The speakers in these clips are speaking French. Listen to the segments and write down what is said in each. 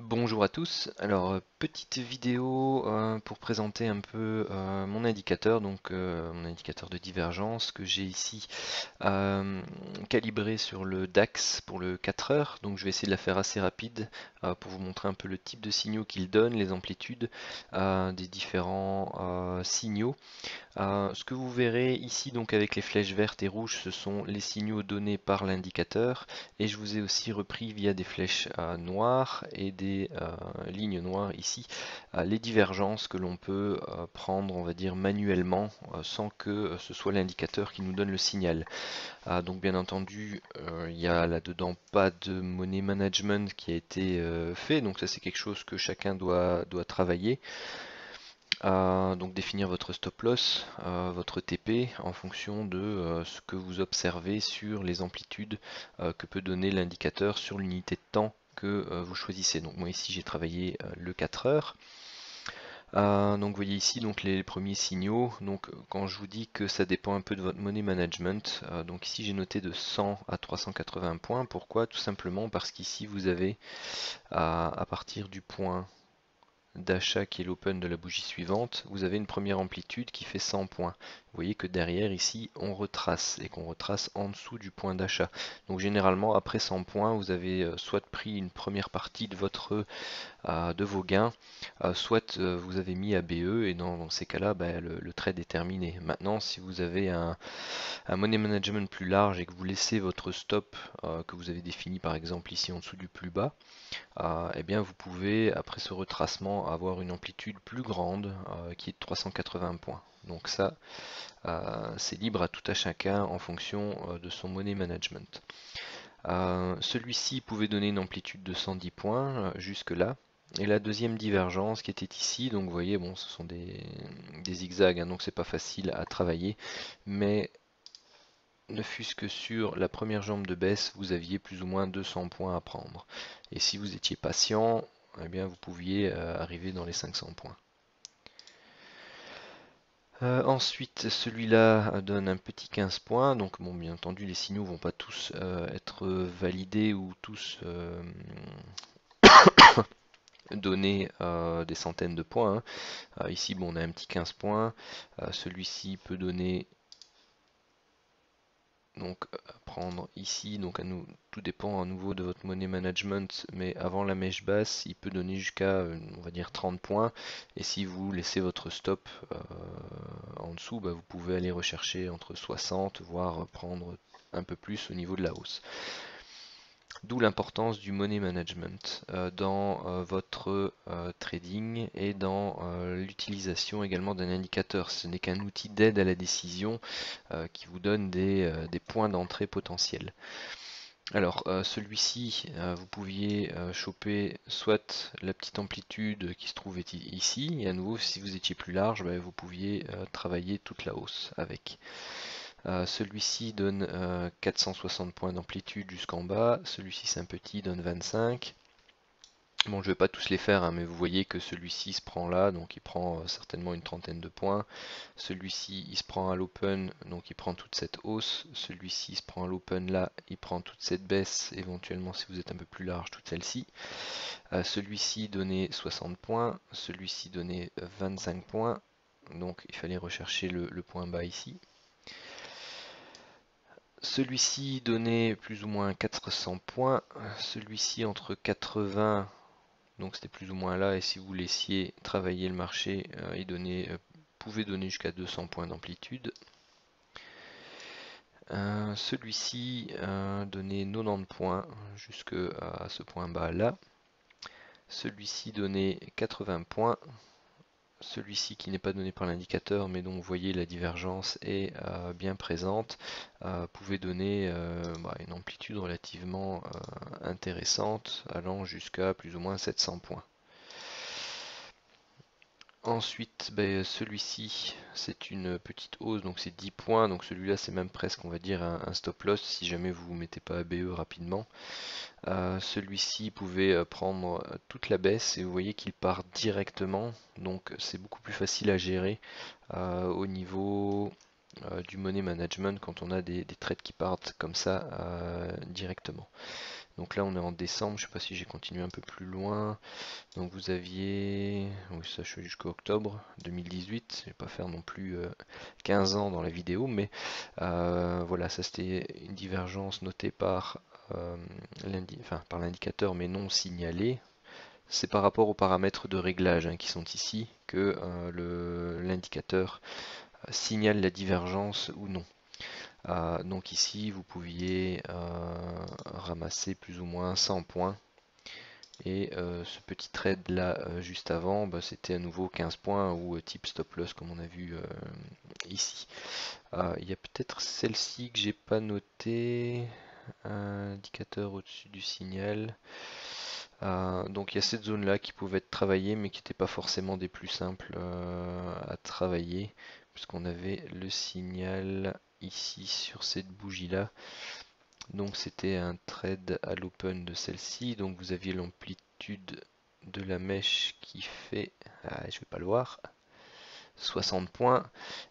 Bonjour à tous. Alors, petite vidéo pour présenter un peu mon indicateur, donc mon indicateur de divergence que j'ai ici euh, calibré sur le DAX pour le 4 heures. Donc, je vais essayer de la faire assez rapide pour vous montrer un peu le type de signaux qu'il donne, les amplitudes des différents signaux. Ce que vous verrez ici donc avec les flèches vertes et rouges, ce sont les signaux donnés par l'indicateur et je vous ai aussi repris via des flèches noires et des lignes noires ici les divergences que l'on peut prendre on va dire manuellement sans que ce soit l'indicateur qui nous donne le signal. Donc bien entendu il n'y a là-dedans pas de money management qui a été fait, donc ça c'est quelque chose que chacun doit travailler. Donc définir votre stop loss, votre TP en fonction de ce que vous observez sur les amplitudes que peut donner l'indicateur sur l'unité de temps que vous choisissez. Donc moi ici j'ai travaillé le 4 heures. Donc vous voyez ici donc les premiers signaux. Donc quand je vous dis que ça dépend un peu de votre money management, donc ici j'ai noté de 100 à 380 points. Pourquoi? Tout simplement parce qu'ici vous avez à partir du point d'achat qui est l'open de la bougie suivante, vous avez une première amplitude qui fait 100 points. Vous voyez que derrière ici on retrace et qu'on retrace en dessous du point d'achat. Donc généralement après 100 points vous avez soit pris une première partie de de vos gains, soit vous avez mis à BE et dans ces cas-là le trade est terminé. Maintenant si vous avez un money management plus large et que vous laissez votre stop que vous avez défini par exemple ici en dessous du plus bas, eh bien vous pouvez, après ce retracement, avoir une amplitude plus grande qui est de 380 points. Donc ça, c'est libre à tout à chacun en fonction de son money management. Celui-ci pouvait donner une amplitude de 110 points jusque là. Et la deuxième divergence qui était ici, donc vous voyez, bon, ce sont des zigzags, hein, donc c'est pas facile à travailler, mais ne fût-ce que sur la première jambe de baisse, vous aviez plus ou moins 200 points à prendre. Et si vous étiez patient, eh bien vous pouviez arriver dans les 500 points. Ensuite, celui-là donne un petit 15 points. Donc, bon, bien entendu, les signaux vont pas tous être validés ou tous donner des centaines de points, hein. Ici, bon, on a un petit 15 points. Celui-ci peut donner donc prendre ici, donc tout dépend à nouveau de votre money management, mais avant la mèche basse, il peut donner jusqu'à on va dire 30 points, et si vous laissez votre stop en dessous, vous pouvez aller rechercher entre 60, voire prendre un peu plus au niveau de la hausse. D'où l'importance du money management dans votre trading et dans l'utilisation également d'un indicateur. Ce n'est qu'un outil d'aide à la décision qui vous donne des points d'entrée potentiels. Alors celui-ci, vous pouviez choper soit la petite amplitude qui se trouve ici, et à nouveau si vous étiez plus large, vous pouviez travailler toute la hausse avec. Celui-ci donne 460 points d'amplitude jusqu'en bas, celui-ci c'est un petit, donne 25. Bon, je vais pas tous les faire, hein, mais vous voyez que celui-ci se prend là, donc il prend certainement une trentaine de points. Celui-ci, il se prend à l'open, donc il prend toute cette hausse. Celui-ci se prend à l'open là, il prend toute cette baisse, éventuellement si vous êtes un peu plus large, toute celle-ci. Celui-ci donnait 60 points, celui-ci donnait 25 points, donc il fallait rechercher le point bas ici. Celui-ci donnait plus ou moins 400 points, celui-ci entre 80, donc c'était plus ou moins là, et si vous laissiez travailler le marché, il pouvait donner jusqu'à 200 points d'amplitude. Celui-ci donnait 90 points jusqu'à ce point bas là. Celui-ci donnait 80 points. Celui-ci qui n'est pas donné par l'indicateur mais dont vous voyez la divergence est bien présente, pouvait donner une amplitude relativement intéressante allant jusqu'à plus ou moins 700 points. Ensuite, celui-ci, c'est une petite hausse, donc c'est 10 points, donc celui-là c'est même presque, on va dire, un stop loss si jamais vous ne mettez pas à BE rapidement. Celui-ci pouvait prendre toute la baisse et vous voyez qu'il part directement, donc c'est beaucoup plus facile à gérer au niveau du money management quand on a des trades qui partent comme ça directement. Donc là on est en décembre, je sais pas si j'ai continué un peu plus loin. Donc vous aviez, oui ça je suis jusqu'au octobre 2018, je vais pas faire non plus 15 ans dans la vidéo, mais voilà, ça c'était une divergence notée par, par l'indicateur mais non signalée. C'est par rapport aux paramètres de réglage qui sont ici que l'indicateur signale la divergence ou non. Donc ici vous pouviez ramasser plus ou moins 100 points. Et ce petit trade là juste avant, bah, c'était à nouveau 15 points ou type stop loss comme on a vu ici. Il y a peut-être celle-ci que j'ai pas noté, indicateur au-dessus du signal. Donc il y a cette zone là qui pouvait être travaillée mais qui n'était pas forcément des plus simples à travailler puisqu'on avait le signal ici sur cette bougie là. Donc c'était un trade à l'open de celle-ci, donc vous aviez l'amplitude de la mèche qui fait, je vais pas le voir, 60 points,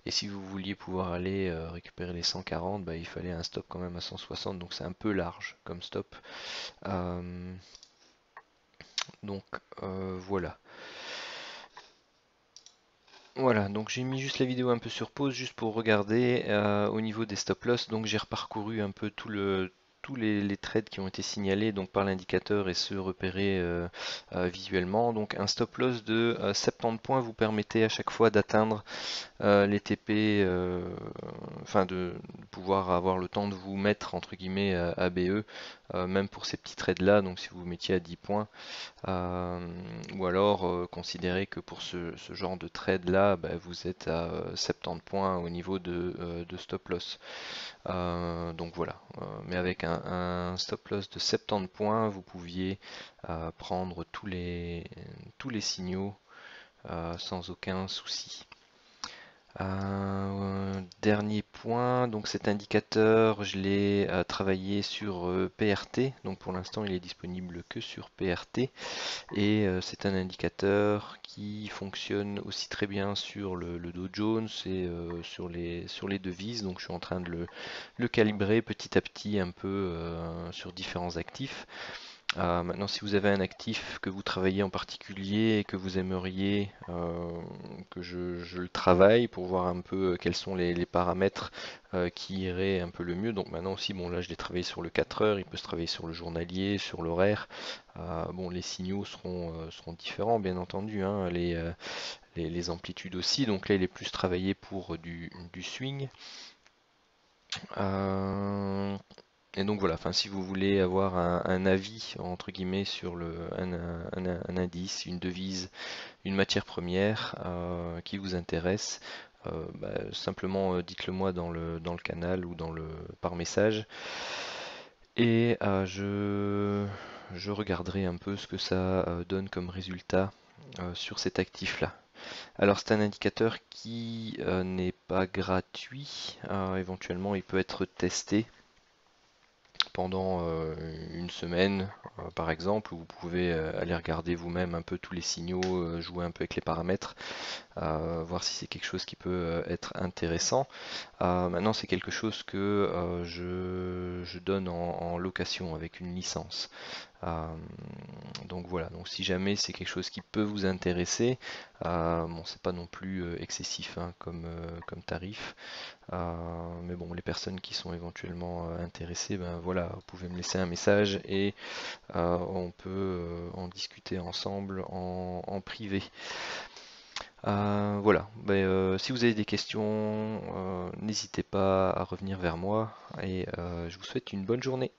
et si vous vouliez pouvoir aller récupérer les 140, bah, il fallait un stop quand même à 160, donc c'est un peu large comme stop. Donc voilà. Voilà, donc j'ai mis juste la vidéo un peu sur pause, juste pour regarder au niveau des stop loss. Donc j'ai reparcouru un peu tous les trades qui ont été signalés donc par l'indicateur et ceux repérés visuellement. Donc un stop loss de 70 points vous permettait à chaque fois d'atteindre les TP, enfin de pouvoir avoir le temps de vous mettre entre guillemets à BE, même pour ces petits trades là. Donc si vous vous mettiez à 10 points. Ou alors considérez que pour ce genre de trade là, bah, vous êtes à 70 points au niveau de stop loss. Donc voilà, mais avec un stop loss de 70 points, vous pouviez prendre tous les signaux sans aucun souci. Dernier point, donc cet indicateur, je l'ai travaillé sur PRT, donc pour l'instant il est disponible que sur PRT, et c'est un indicateur qui fonctionne aussi très bien sur le Dow Jones et sur les devises, donc je suis en train de le calibrer petit à petit un peu sur différents actifs. Maintenant, si vous avez un actif que vous travaillez en particulier et que vous aimeriez que je le travaille pour voir un peu quels sont les paramètres qui iraient un peu le mieux. Donc maintenant aussi, bon là je l'ai travaillé sur le 4 heures, il peut se travailler sur le journalier, sur l'horaire. Bon, les signaux seront différents bien entendu, hein, les amplitudes aussi. Donc là il est plus travaillé pour du swing. Et donc voilà, enfin, si vous voulez avoir un avis entre guillemets sur un indice, une devise, une matière première qui vous intéresse, bah, simplement dites-le moi dans le canal ou par message et je regarderai un peu ce que ça donne comme résultat sur cet actif-là. Alors c'est un indicateur qui n'est pas gratuit, éventuellement il peut être testé pendant une semaine par exemple, où vous pouvez aller regarder vous-même un peu tous les signaux, jouer un peu avec les paramètres, voir si c'est quelque chose qui peut être intéressant. Maintenant c'est quelque chose que je donne en location avec une licence. Donc voilà, donc si jamais c'est quelque chose qui peut vous intéresser, bon c'est pas non plus excessif hein, comme tarif, mais bon les personnes qui sont éventuellement intéressées, ben voilà, vous pouvez me laisser un message et on peut en discuter ensemble en privé. Voilà, ben, si vous avez des questions, n'hésitez pas à revenir vers moi et je vous souhaite une bonne journée.